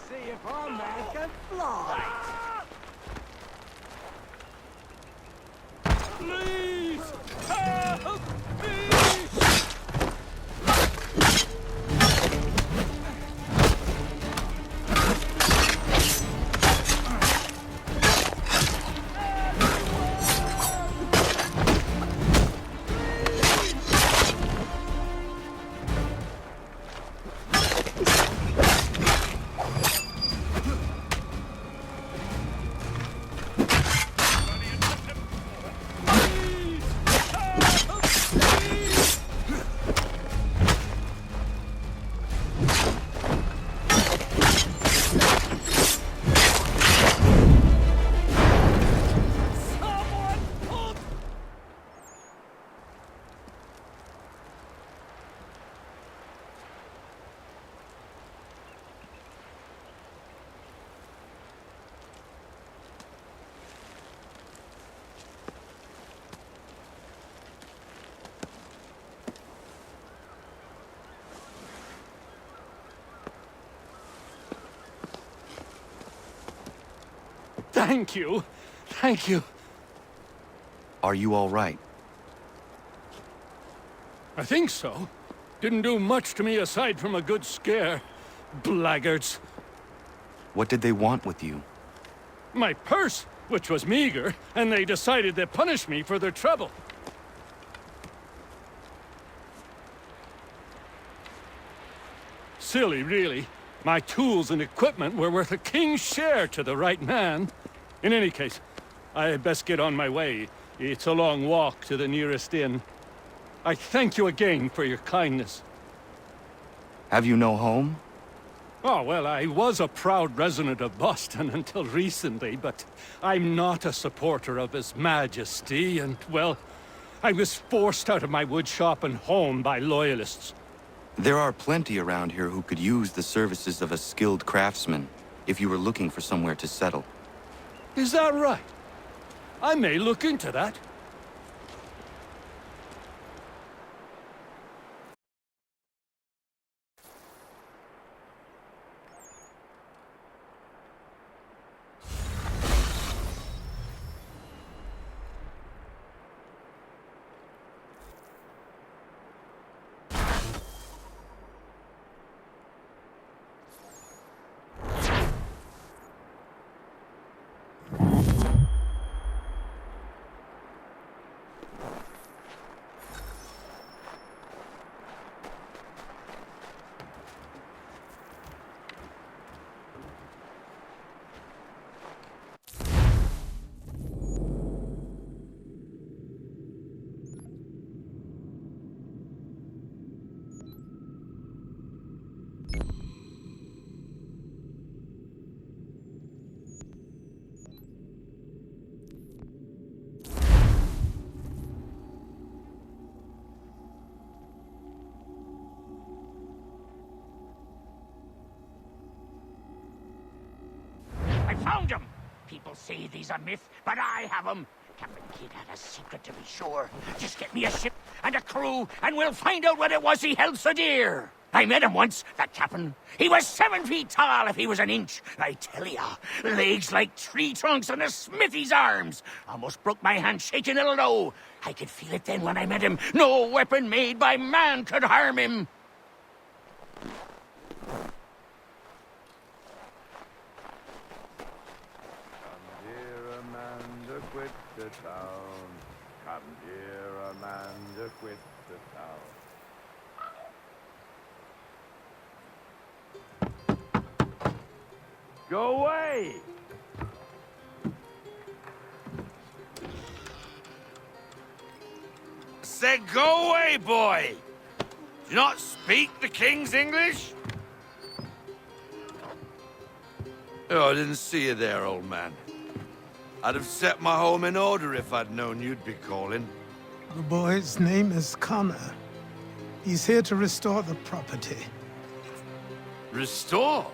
See if our man can fly. Please! Help me! Thank you. Thank you. Are you all right? I think so. Didn't do much to me aside from a good scare. Blackguards. What did they want with you? My purse, which was meager, and they decided to punish me for their trouble. Silly, really. My tools and equipment were worth a king's share to the right man. In any case, I had best get on my way. It's a long walk to the nearest inn. I thank you again for your kindness. Have you no home? Oh, well, I was a proud resident of Boston until recently, but I'm not a supporter of His Majesty, and, well, I was forced out of my woodshop and home by loyalists. There are plenty around here who could use the services of a skilled craftsman, if you were looking for somewhere to settle. Is that right? I may look into that. Found him! People say these a myth, but I have him. Captain Kidd had a secret, to be sure. Just get me a ship and a crew, and we'll find out what it was he held so dear. I met him once, that captain. He was 7 feet tall if he was an inch. I tell ya, legs like tree trunks and a smithy's arms. Almost broke my hand shaking it'll know. I could feel it then when I met him. No weapon made by man could harm him. Quit the town. Come here, Amanda, quit the town. Go away! Said go away, boy! Do you not speak the King's English? Oh, I didn't see you there, old man. I'd have set my home in order if I'd known you'd be calling. The boy's name is Connor. He's here to restore the property. Restore?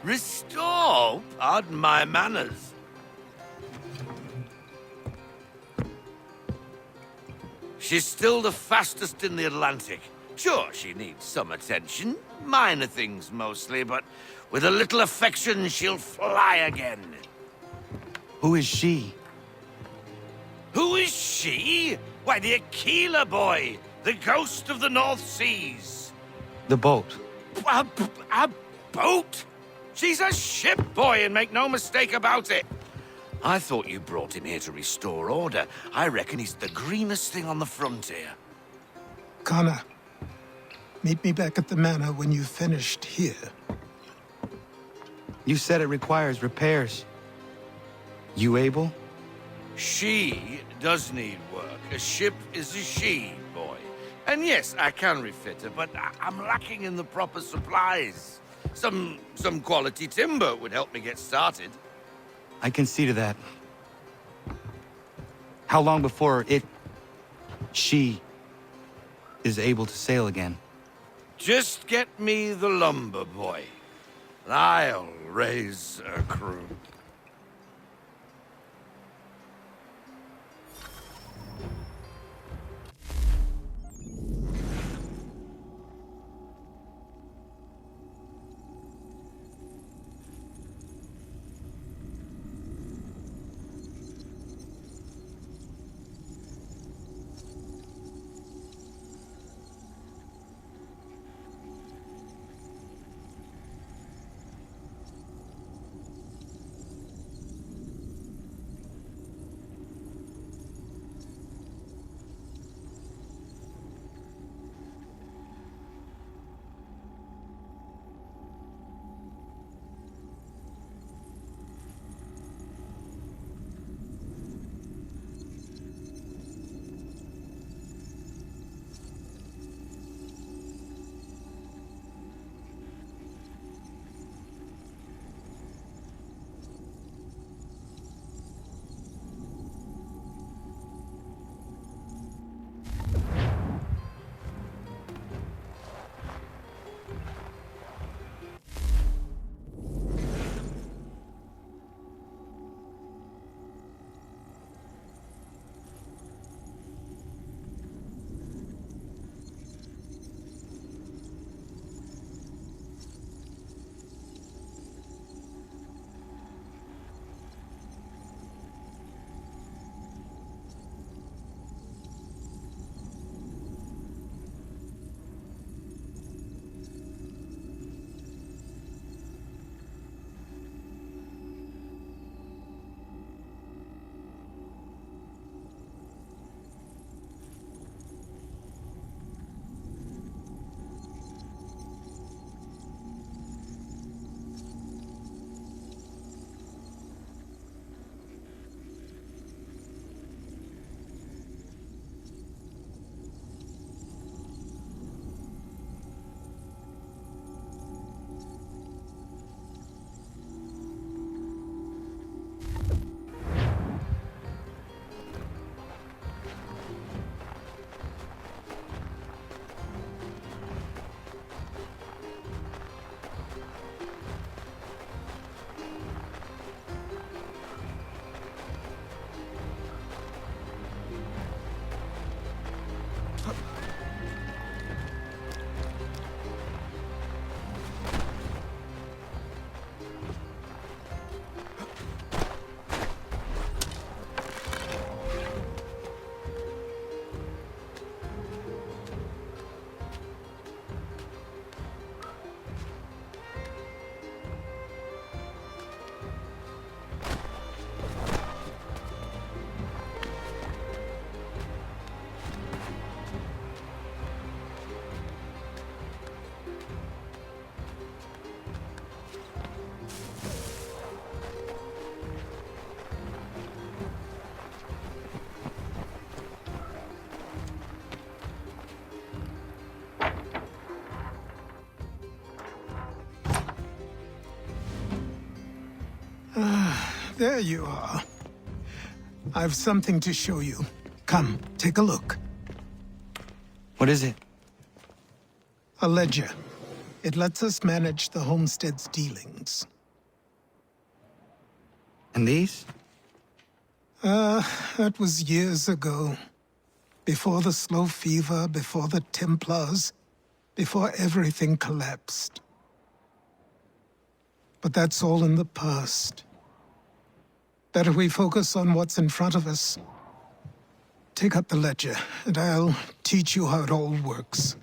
Restore? Pardon my manners. She's still the fastest in the Atlantic. Sure, she needs some attention. Minor things mostly, but With a little affection, she'll fly again. Who is she? Who is she? Why, the Aquila boy, the ghost of the North Seas. The boat. A boat? She's a ship boy, and make no mistake about it. I thought you brought him here to restore order. I reckon he's the greenest thing on the frontier. Connor, meet me back at the manor when you've finished here. You said it requires repairs. You able? She does need work. A ship is a she, boy. And yes, I can refit her, but I'm lacking in the proper supplies. Some quality timber would help me get started. I can see to that. How long before she, is able to sail again? Just get me the lumber, boy. And I'll raise a crew. There you are. I've something to show you. Come, take a look. What is it? A ledger. It lets us manage the homestead's dealings. And these? That was years ago. Before the slow fever, before the Templars, before everything collapsed. But that's all in the past. Better we focus on what's in front of us. Take up the ledger, and I'll teach you how it all works.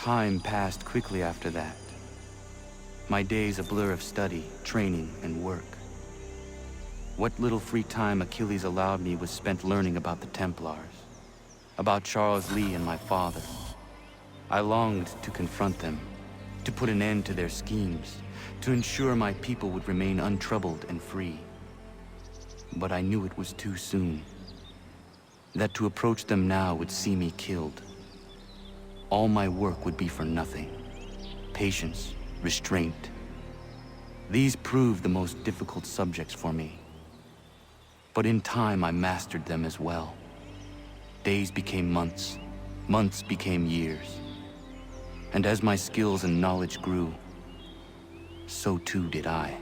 Time passed quickly after that. My days a blur of study, training, and work. What little free time Achilles allowed me was spent learning about the Templars, about Charles Lee and my father. I longed to confront them, to put an end to their schemes, to ensure my people would remain untroubled and free. But I knew it was too soon, that to approach them now would see me killed. All my work would be for nothing. Patience, restraint. These proved the most difficult subjects for me. But in time, I mastered them as well. Days became months, months became years. And as my skills and knowledge grew, so too did I.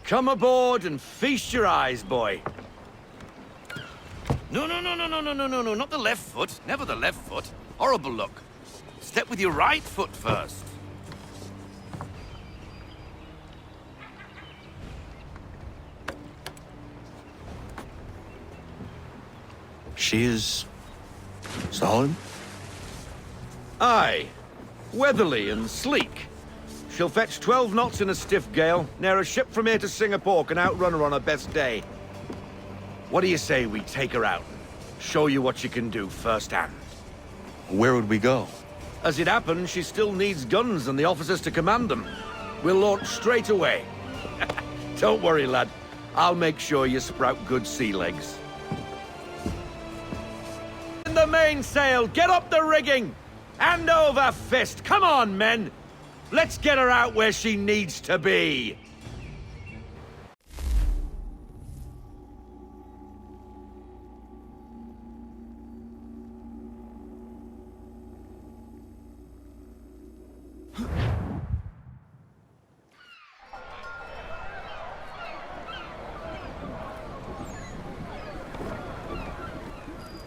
Come aboard and feast your eyes, boy. No, not the left foot. Never the left foot. Horrible look. Step with your right foot first. She is solid? Aye. Weatherly and sleek. She'll fetch 12 knots in a stiff gale, near a ship from here to Singapore can outrun her on her best day. What do you say we take her out? Show you what she can do firsthand. Where would we go? As it happens, she still needs guns and the officers to command them. We'll launch straight away. Don't worry, lad. I'll make sure you sprout good sea legs. In the mainsail, get up the rigging! Hand over fist! Come on, men! Let's get her out where she needs to be!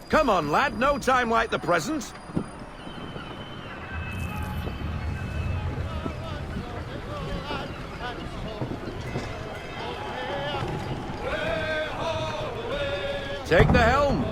Come on, lad, no time like the present. Take the helm.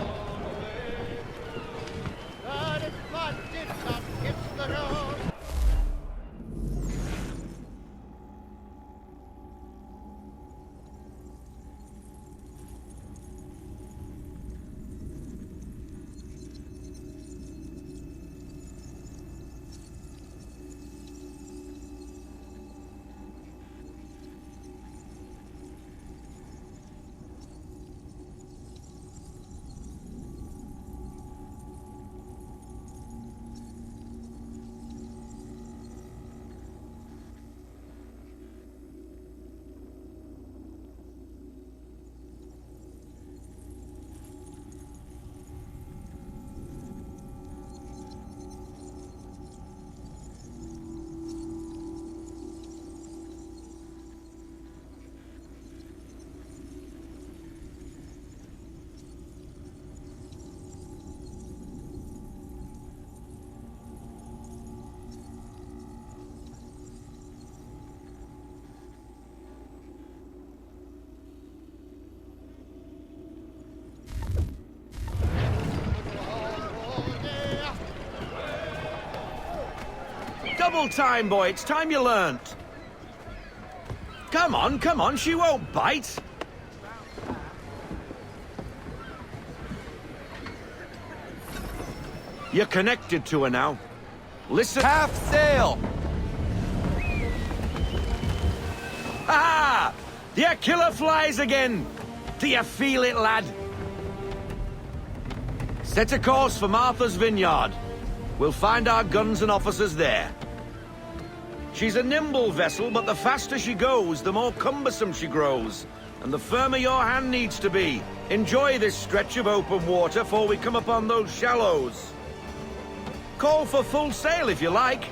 Double time, boy. It's time you learnt. Come on, she won't bite. You're connected to her now. Listen. Half sail! Ah! The killer flies again. Do you feel it, lad? Set a course for Martha's Vineyard. We'll find our guns and officers there. She's a nimble vessel, but the faster she goes, the more cumbersome she grows. And the firmer your hand needs to be. Enjoy this stretch of open water before we come upon those shallows. Call for full sail if you like.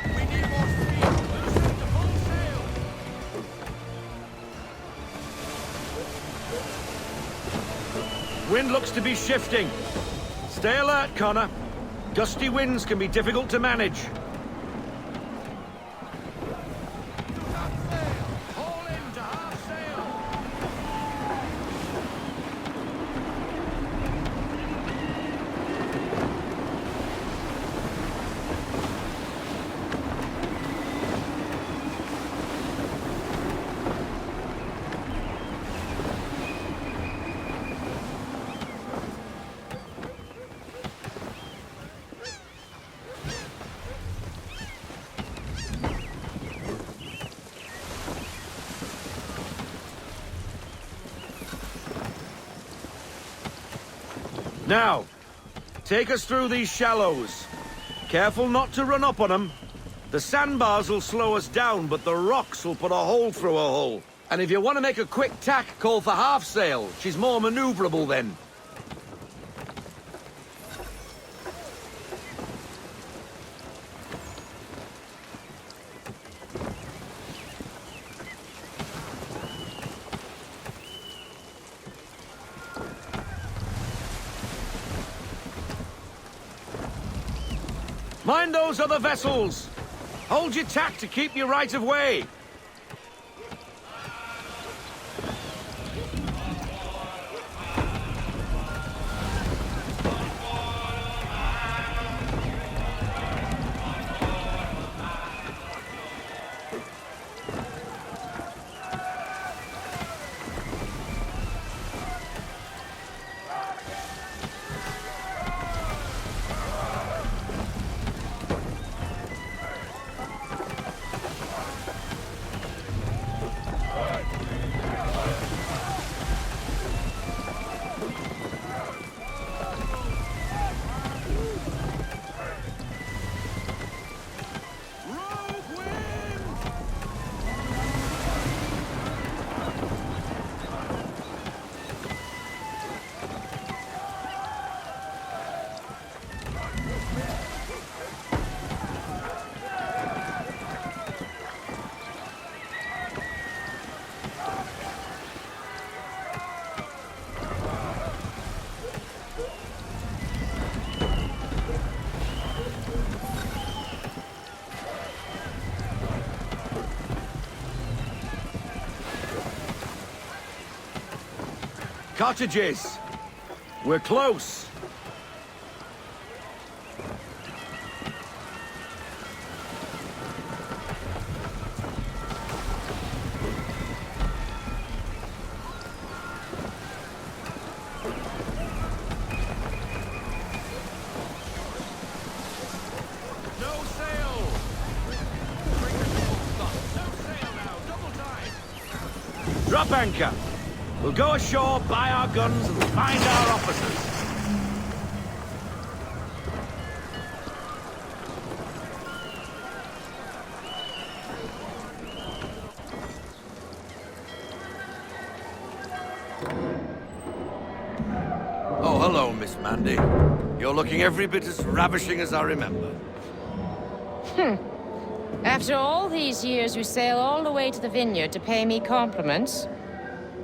We need more speed. Loosen to full sail. Wind looks to be shifting. Stay alert, Connor. Gusty winds can be difficult to manage. Haul in to half sail. Now, take us through these shallows. Careful not to run up on them. The sandbars will slow us down, but the rocks will put a hole through a hull. And if you want to make a quick tack, call for half sail. She's more maneuverable then. Mind those other vessels! Hold your tack to keep your right of way! Cottages! We're close! No sail! Bring the full stop. No sail now. Double time. Drop anchor! We'll go ashore, buy our guns, and find our officers. Oh, hello, Miss Mandy. You're looking every bit as ravishing as I remember. After all these years, you sail all the way to the vineyard to pay me compliments?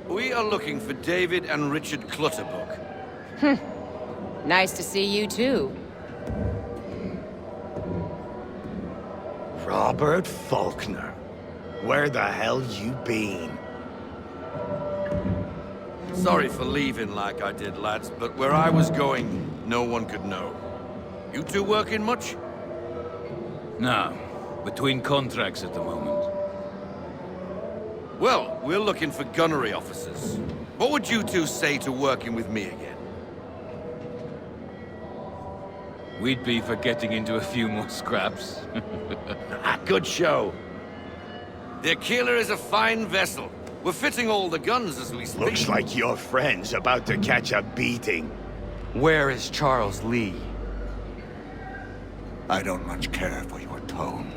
We are looking for David and Richard Clutterbuck. Nice to see you, too. Robert Faulkner. Where the hell you been? Sorry for leaving like I did, lads, but where I was going, no one could know. You two working much? No. Between contracts at the moment. Well, we're looking for gunnery officers. What would you two say to working with me again? We'd be for getting into a few more scraps. Good show. The Aquila is a fine vessel. We're fitting all the guns as we speak. Looks like your friend's about to catch a beating. Where is Charles Lee? I don't much care for your tone.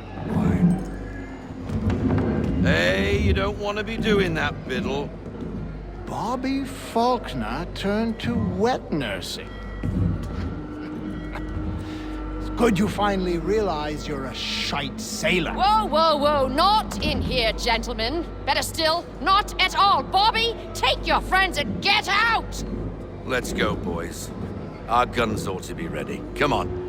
Hey, you don't want to be doing that, Biddle. Bobby Faulkner turned to wet nursing. It's good you finally realize you're a shite sailor. Whoa, whoa, whoa, not in here, gentlemen. Better still, not at all. Bobby, take your friends and get out! Let's go, boys. Our guns ought to be ready. Come on.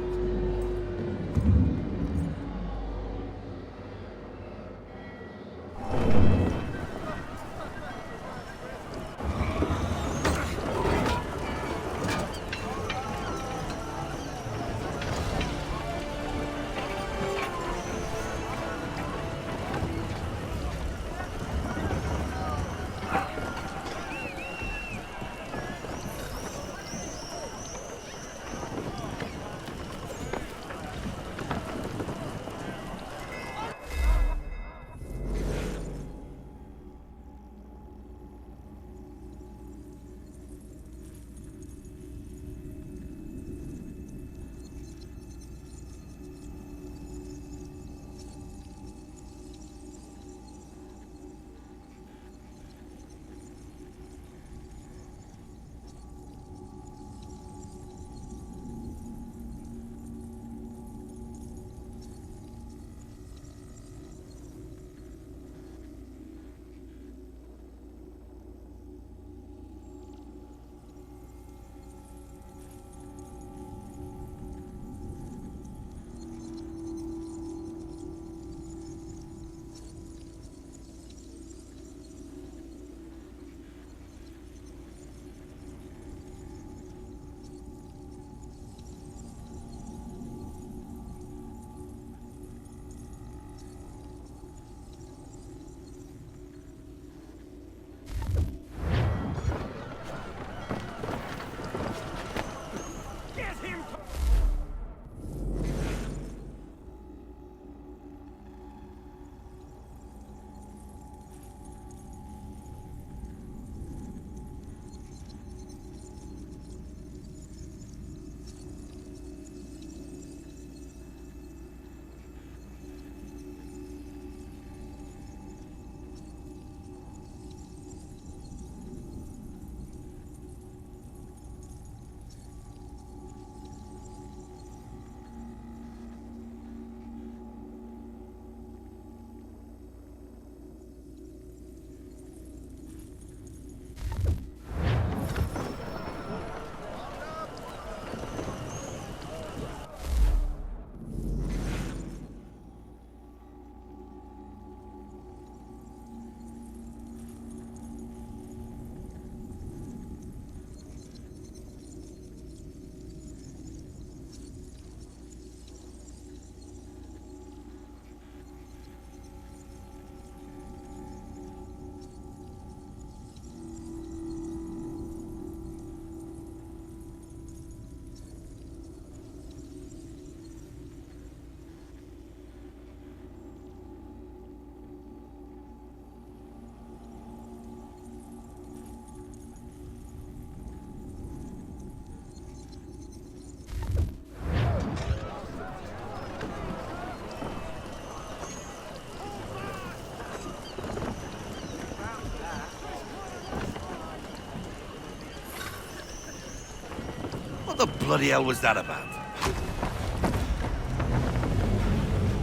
bloody hell was that about?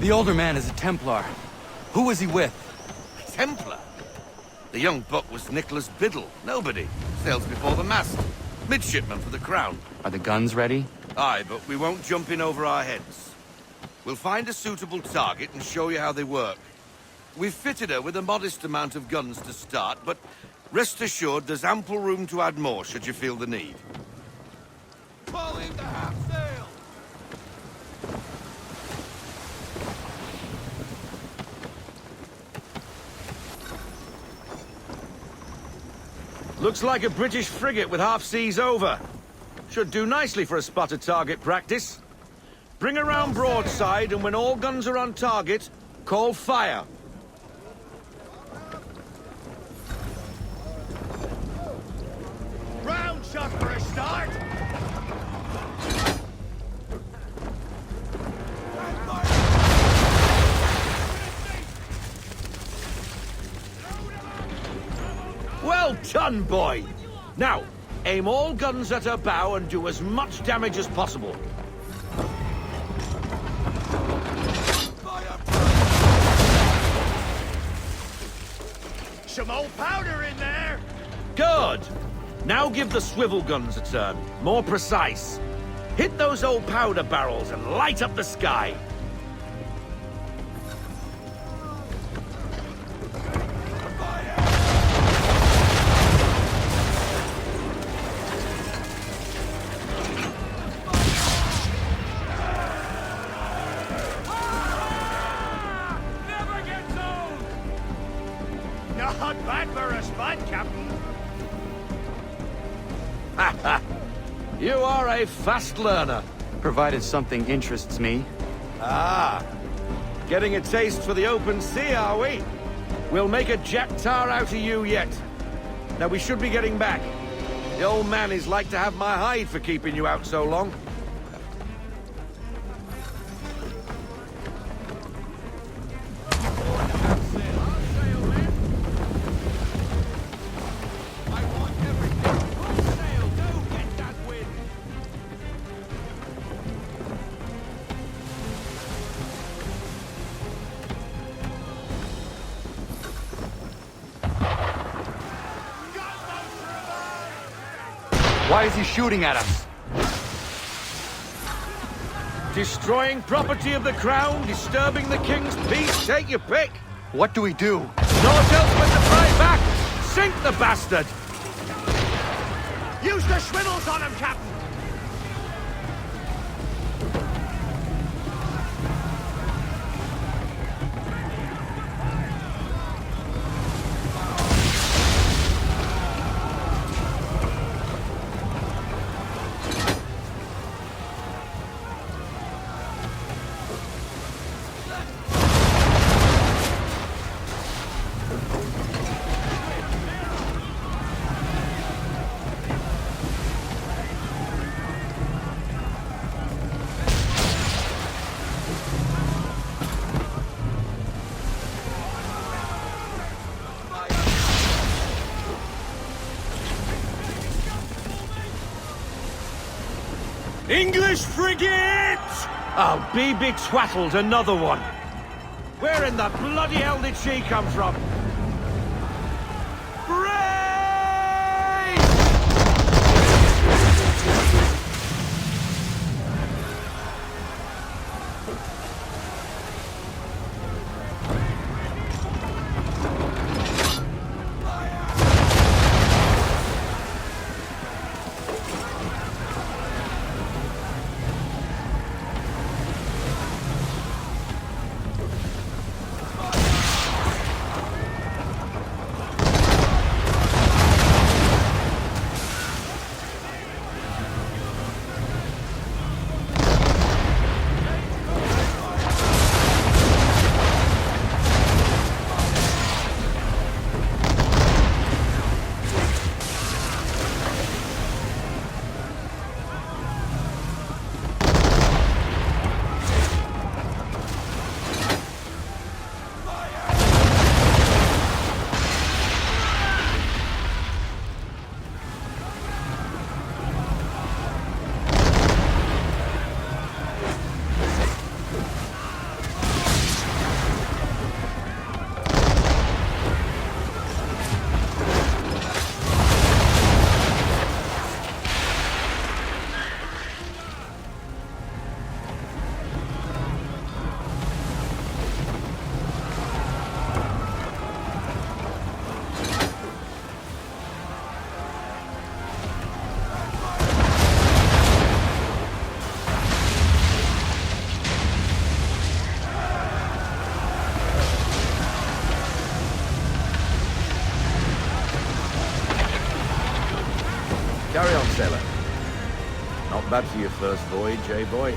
The older man is a Templar. Who was he with? Templar? The young buck was Nicholas Biddle. Nobody. Sails before the mast. Midshipman for the Crown. Are the guns ready? Aye, but we won't jump in over our heads. We'll find a suitable target and show you how they work. We've fitted her with a modest amount of guns to start, but rest assured there's ample room to add more should you feel the need. Falling the half sail! Looks like a British frigate with half seas over. Should do nicely for a spotted target practice. Bring her round broadside, and when all guns are on target, call fire. Round shot for a start! Well done, boy! Now, aim all guns at her bow and do as much damage as possible. Some old powder in there! Good! Now give the swivel guns a turn. More precise. Hit those old powder barrels and light up the sky. Not bad for a spud, Captain. You are a fast learner. Provided something interests me. Ah, getting a taste for the open sea, are we? We'll make a jack tar out of you yet. Now we should be getting back. The old man is like to have my hide for keeping you out so long. Why is he shooting at us? Destroying property of the crown, disturbing the king's peace, take your pick. What do we do? Naught else but to fight back. Sink the bastard. Use the swivels on him, Captain! English frigate! Oh, be betwattled, another one. Where in the bloody hell did she come from? sailor. Not bad for your first voyage, eh, boy?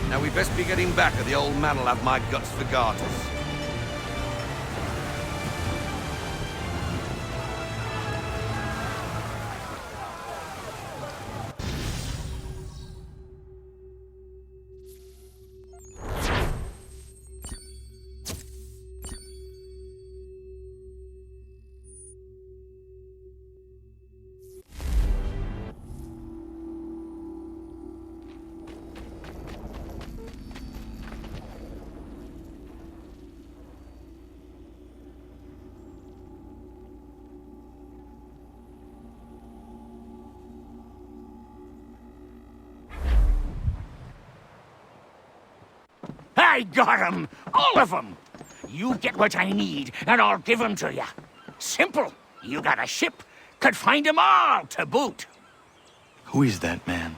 Now we best be getting back, or the old man'll have my guts for garters. I got 'em! All of 'em! You get what I need, and I'll give 'em to you. Simple. You got a ship, could find 'em all to boot. Who is that man?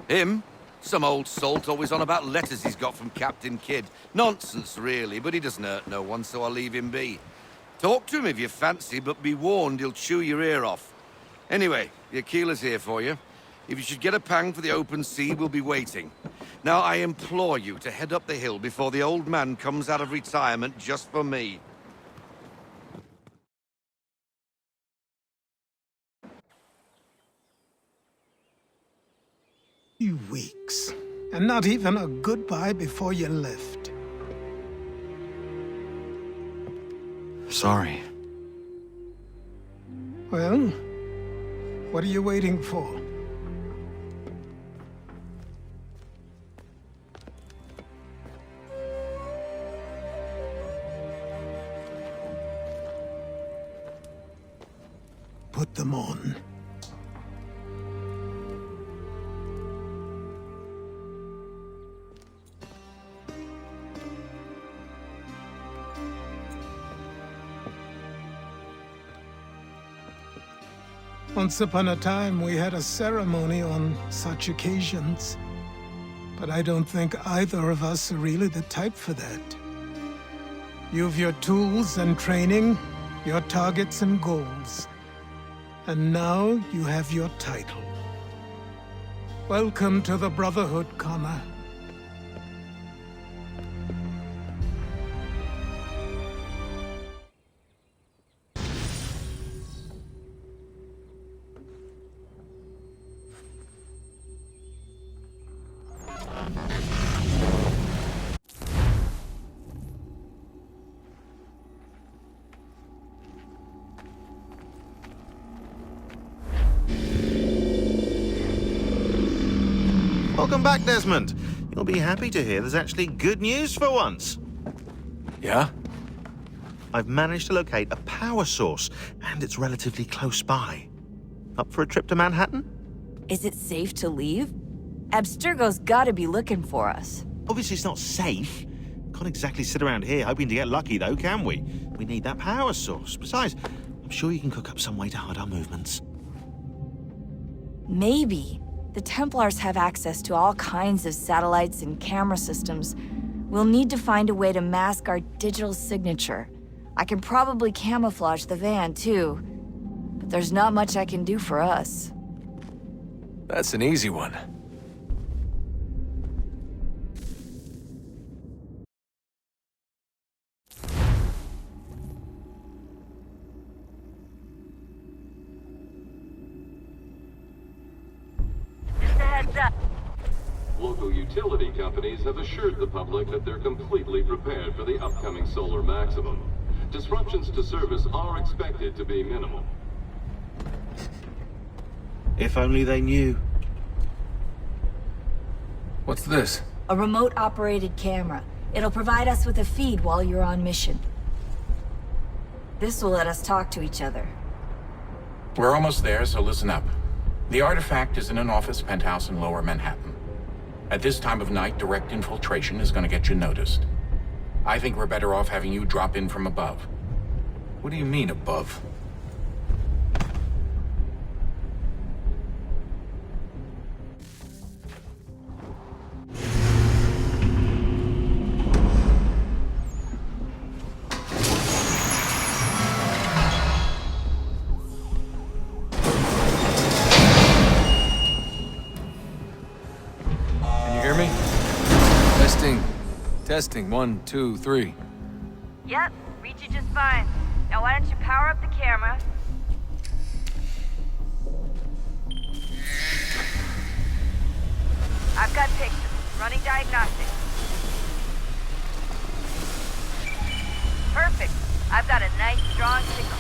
Him? Some old salt always on about letters he's got from Captain Kidd. Nonsense, really, but he doesn't hurt no one, so I'll leave him be. Talk to him if you fancy, but be warned he'll chew your ear off. Anyway, your keeler's here for you. If you should get a pang for the open sea, we'll be waiting. Now, I implore you to head up the hill before the old man comes out of retirement just for me. You weeks. And not even a goodbye before you left. Sorry. Well, what are you waiting for? Put them on. Once upon a time, we had a ceremony on such occasions. But I don't think either of us are really the type for that. You've your tools and training, your targets and goals. And now you have your title. Welcome to the Brotherhood, Connor. Welcome back, Desmond. You'll be happy to hear there's actually good news for once. Yeah? I've managed to locate a power source, and it's relatively close by. Up for a trip to Manhattan? Is it safe to leave? Abstergo's gotta be looking for us. Obviously it's not safe. Can't exactly sit around here hoping to get lucky, though, can we? We need that power source. Besides, I'm sure you can cook up some way to hide our movements. Maybe. The Templars have access to all kinds of satellites and camera systems. We'll need to find a way to mask our digital signature. I can probably camouflage the van, too. But there's not much I can do for us. That's an easy one. Local utility companies have assured the public that they're completely prepared for the upcoming solar maximum. Disruptions to service are expected to be minimal. If only they knew. What's this? A remote-operated camera. It'll provide us with a feed while you're on mission. This will let us talk to each other. We're almost there, so listen up. The artifact is in an office penthouse in Lower Manhattan. At this time of night, direct infiltration is going to get you noticed. I think we're better off having you drop in from above. What do you mean, above? Testing, 1, 2, 3. Yep, read you just fine. Now why don't you power up the camera? I've got pictures. Running diagnostics. Perfect. I've got a nice, strong signal.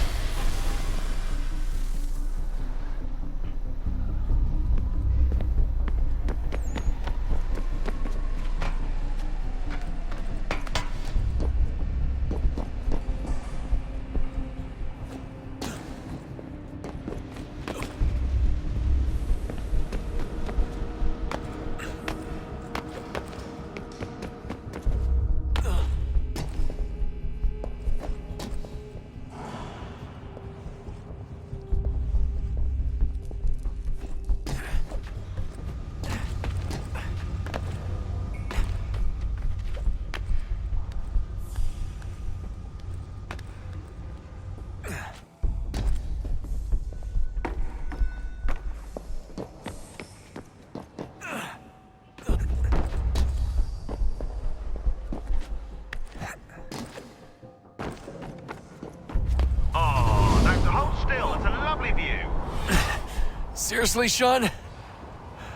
Seriously, Sean?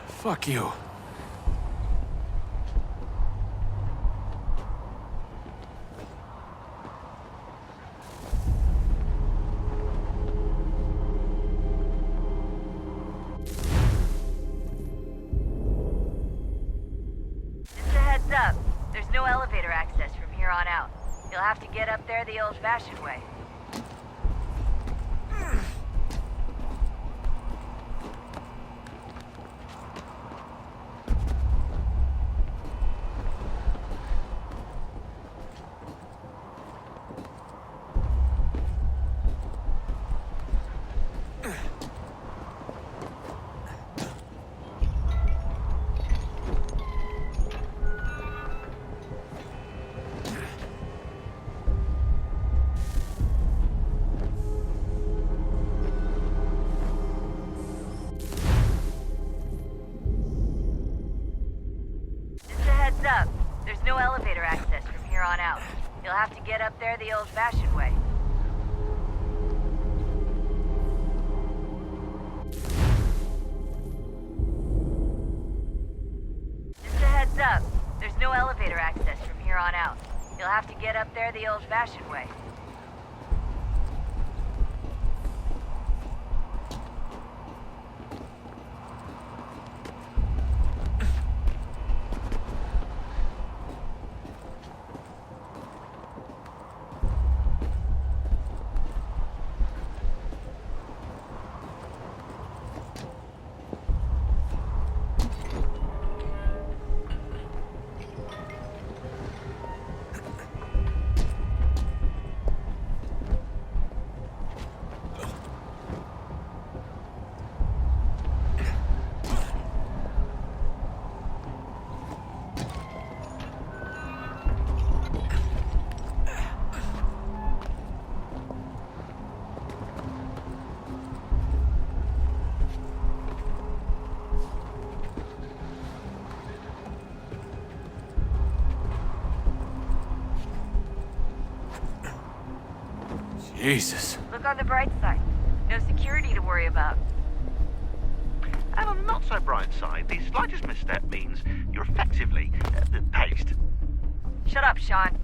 Fuck you. Just a heads up. There's no elevator access from here on out. You'll have to get up there the old-fashioned way. Up. There's no elevator access from here on out. You'll have to get up there the old-fashioned way. Just a heads up. There's no elevator access from here on out. You'll have to get up there the old-fashioned way. Jesus. Look on the bright side. No security to worry about. And on the not so bright side, the slightest misstep means you're effectively paced. Shut up, Sean.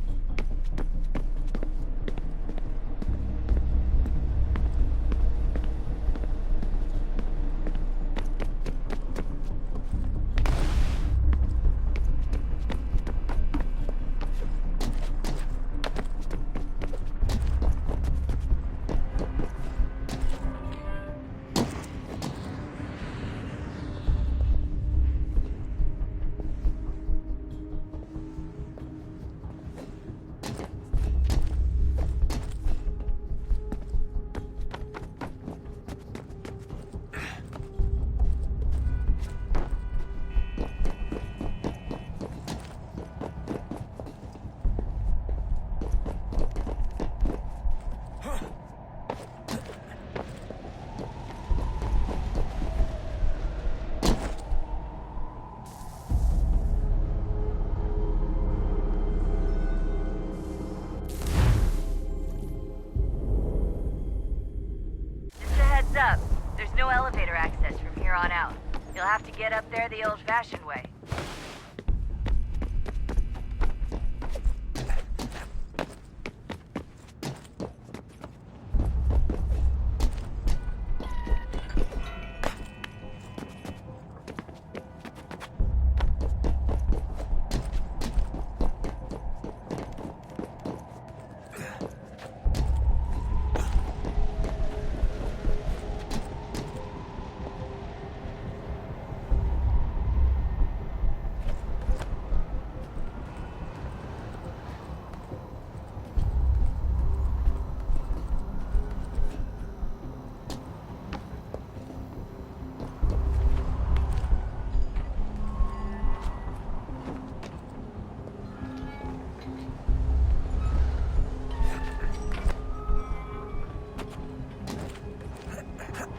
There's no elevator access from here on out. You'll have to get up there the old-fashioned way.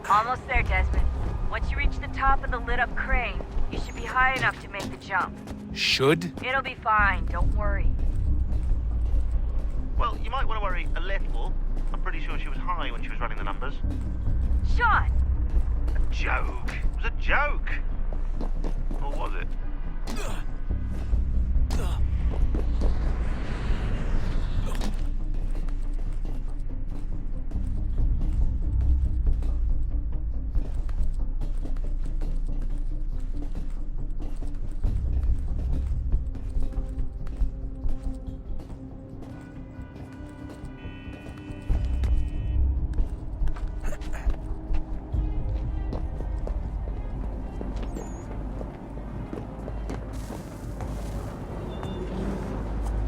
Almost there, Desmond. Once you reach the top of the lit-up crane, you should be high enough to make the jump. Should? It'll be fine, don't worry. Well, you might want to worry a little. I'm pretty sure she was high when she was running the numbers. Sean! A joke. It was a joke. Or was it?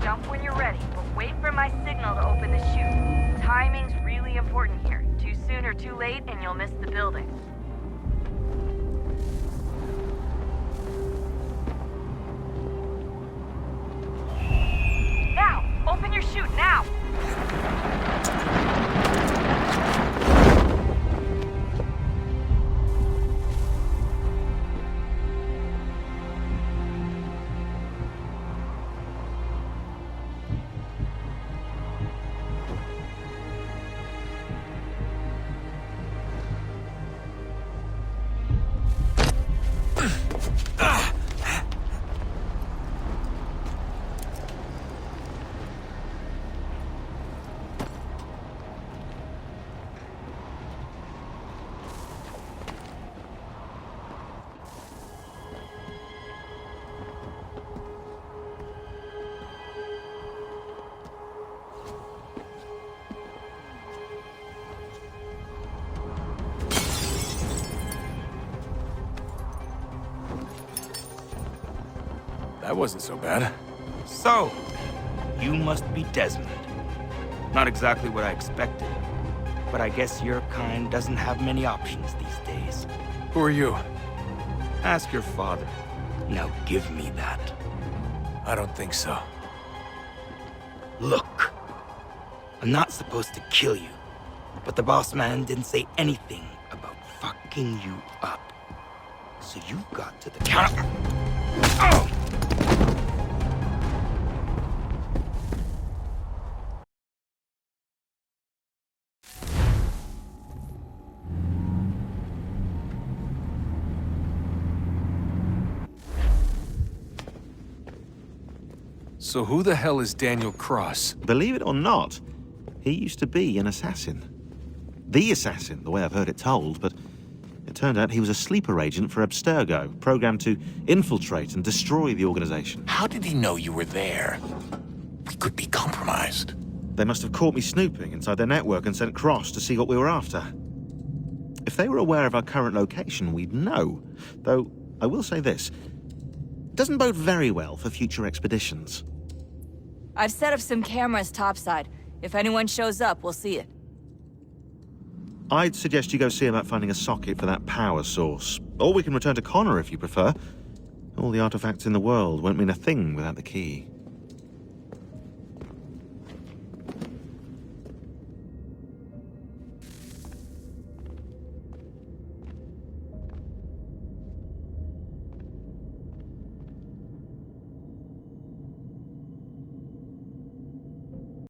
Jump when you're ready, but wait for my signal to open the chute. Timing's really important here. Too soon or too late, and you'll miss the building. Now! Open your chute, now! That wasn't so bad. So, you must be Desmond. Not exactly what I expected, but I guess your kind doesn't have many options these days. Who are you? Ask your father. Now give me that. I don't think so. Look, I'm not supposed to kill you, but the boss man didn't say anything about fucking you up. So you got to the counter. Oh! So who the hell is Daniel Cross? Believe it or not, he used to be an assassin. The assassin, the way I've heard it told, but it turned out he was a sleeper agent for Abstergo, programmed to infiltrate and destroy the organization. How did he know you were there? We could be compromised. They must have caught me snooping inside their network and sent Cross to see what we were after. If they were aware of our current location, we'd know. Though, I will say this. It doesn't bode very well for future expeditions. I've set up some cameras topside. If anyone shows up, we'll see it. I'd suggest you go see about finding a socket for that power source. Or we can return to Connor if you prefer. All the artifacts in the world won't mean a thing without the key.